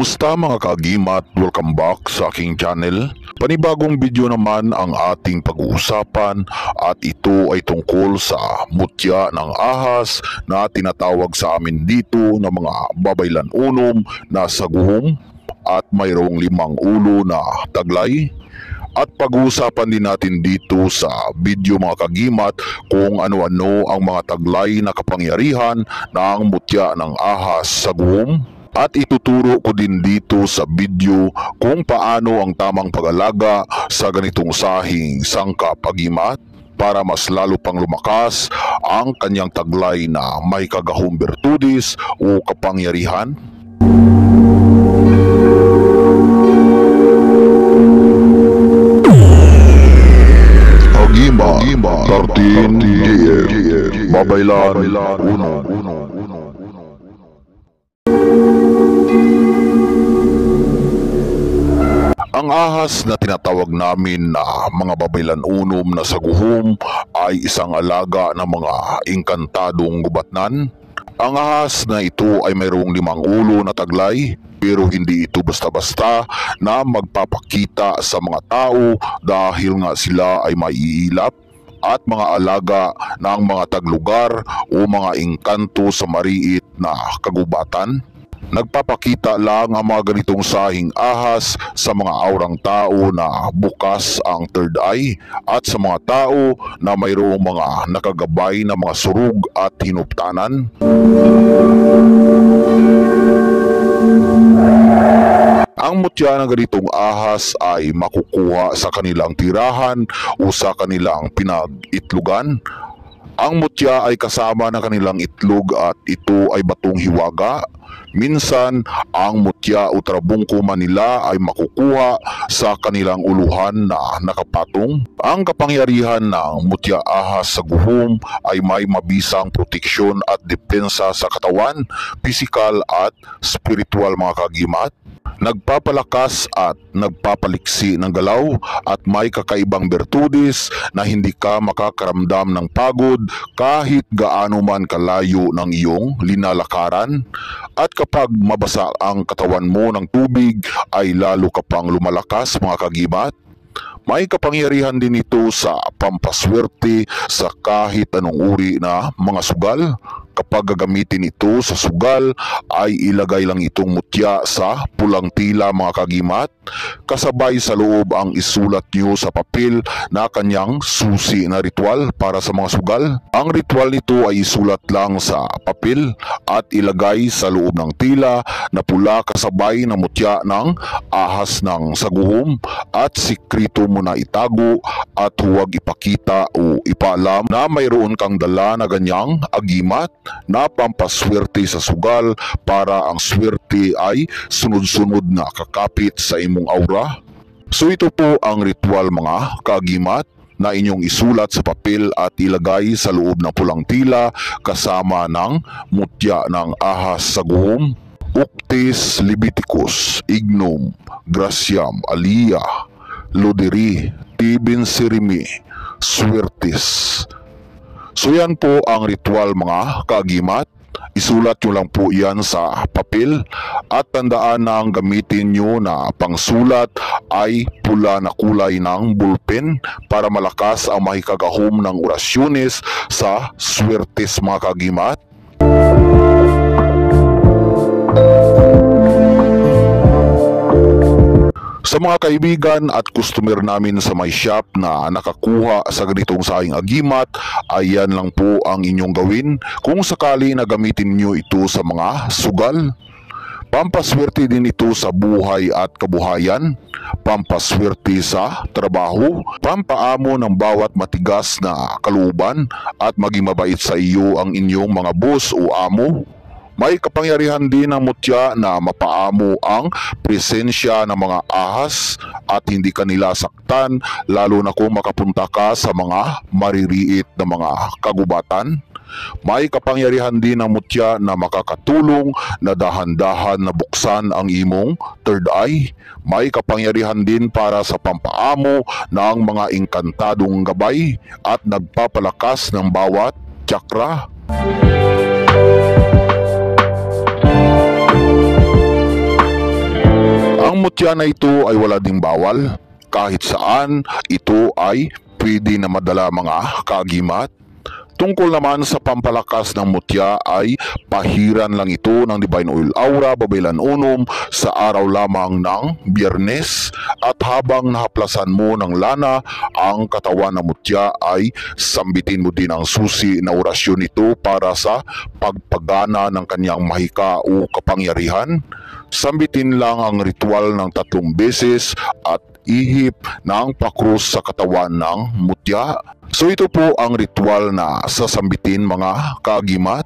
Kumusta mga kaagimat? Welcome back sa aking channel. Panibagong video naman ang ating pag-uusapan at ito ay tungkol sa mutya ng ahas na tinatawag sa amin dito na mga babaylan-unom na saguhom at mayroong 5 ulo na taglay. At pag-uusapan din natin dito sa video mga kagimat kung ano-ano ang mga taglay na kapangyarihan ng mutya ng ahas saguhom. At ituturo ko din dito sa video kung paano ang tamang pag-alaga sa ganitong sahing sangkap agimat para mas lalo pang lumakas ang kanyang taglay na may kagahong bertudis o kapangyarihan. Agima 13 GM Babaylan 1. Ang ahas na tinatawag namin na mga babaylan-unom na saguhom ay isang alaga ng mga engkantadong gubatnan. Ang ahas na ito ay mayroong 5 ulo na taglay, pero hindi ito basta-basta na magpapakita sa mga tao dahil nga sila ay maiilap at mga alaga ng mga taglugar o mga engkanto sa mariit na kagubatan. Nagpapakita lang ang mga ganitong sahing ahas sa mga aurang tao na bukas ang third eye at sa mga tao na mayroong mga nakagabay na mga surug at hinuptanan. Ang mutya ng ganitong ahas ay makukuha sa kanilang tirahan o sa kanilang pinag-itlugan. Ang mutya ay kasama ng kanilang itlog at ito ay batong hiwaga. Minsan, ang mutya o trabungkuman nila ay makukuha sa kanilang uluhan na nakapatong. Ang kapangyarihan ng mutya ahas saguhom ay may mabisang proteksyon at depensa sa katawan, pisikal at spiritual mga kagimat. Nagpapalakas at nagpapaliksi ng galaw at may kakaibang bertudis na hindi ka makakaramdam ng pagod kahit gaano man kalayo ng iyong linalakaran. At kapag mabasa ang katawan mo ng tubig ay lalo ka pang lumalakas mga kagimat. May kapangyarihan din ito sa pampaswerte sa kahit anong uri na mga sugal. Kapag gagamitin ito sa sugal ay ilagay lang itong mutya sa pulang tila mga kagimat. Kasabay sa loob ang isulat nyo sa papel na kanyang susi na ritual para sa mga sugal. Ang ritual nito ay isulat lang sa papel at ilagay sa loob ng tila na pula kasabay ng mutya ng ahas ng saguhom at sikrito mo na itago at huwag ipakita o ipaalam na mayroon kang dala na ganyang agimat na pampaswerte sa sugal para ang swerte ay sunod-sunod na kakapit sa imong aura. So ito po ang ritual mga kaagimat na inyong isulat sa papel at ilagay sa loob ng pulang tila kasama ng mutya ng ahas saguhom. Uctis Leviticus Ignum Graciam Alia Loderi Tibin Sirimi Swertis. So yan po ang ritual mga kaagimat. Isulat nyo lang po yan sa papel at tandaan na ang gamitin nyo na pangsulat ay pula na kulay ng bulpen para malakas ang mahikagahom ng orasyones sa swertes mga kaagimat. Sa mga kaibigan at customer namin sa my shop na nakakuha sa ganitong sahing agimat, ay yan lang po ang inyong gawin kung sakali na gamitin nyo ito sa mga sugal. Pampaswerte din ito sa buhay at kabuhayan, pampaswerte sa trabaho, pampaamo ng bawat matigas na kalooban at maging mabait sa iyo ang inyong mga boss o amo. May kapangyarihan din ng mutya na mapaamo ang presensya ng mga ahas at hindi kanila saktan lalo na kung makapunta ka sa mga maririit na mga kagubatan. May kapangyarihan din ng mutya na makakatulong na dahan-dahan na buksan ang imong third eye. May kapangyarihan din para sa pampaamo ng mga engkantadong gabay at nagpapalakas ng bawat chakra. Ang mutya na ito ay wala ding bawal. Kahit saan, ito ay pwede na madala mga kaagimat. Tungkol naman sa pampalakas ng mutya ay pahiran lang ito ng Divine Oil Aura Babaylan Unom sa araw lamang ng Biyernes, at habang nahaplasan mo ng lana ang katawan ng mutya ay sambitin mo din ang susi na orasyon nito para sa pagpagana ng kanyang mahika o kapangyarihan. Sambitin lang ang ritual ng 3 beses at ihip ng pakrus sa katawan ng mutya. So ito po ang ritual na sasambitin mga kaagimat.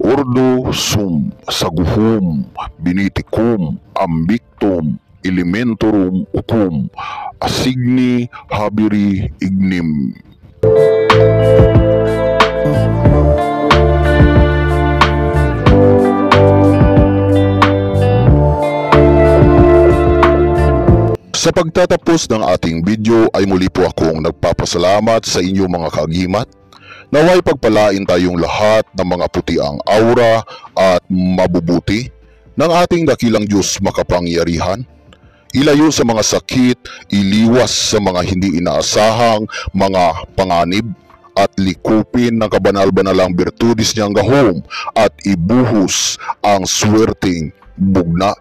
Ordo sum saguhum binitikum ambictum elementorum ukum asigni habiri ignim. Sa pagtatapos ng ating video ay muli po akong nagpapasalamat sa inyo mga kaagimat. Naway pagpalain tayong lahat ng mga putiang aura at mabubuti ng ating dakilang Diyos makapangyarihan. Ilayo sa mga sakit, iliwas sa mga hindi inaasahang mga panganib, at likupin ng kabanal-banalang birtudis niyang gahom at ibuhos ang swerteng bugna.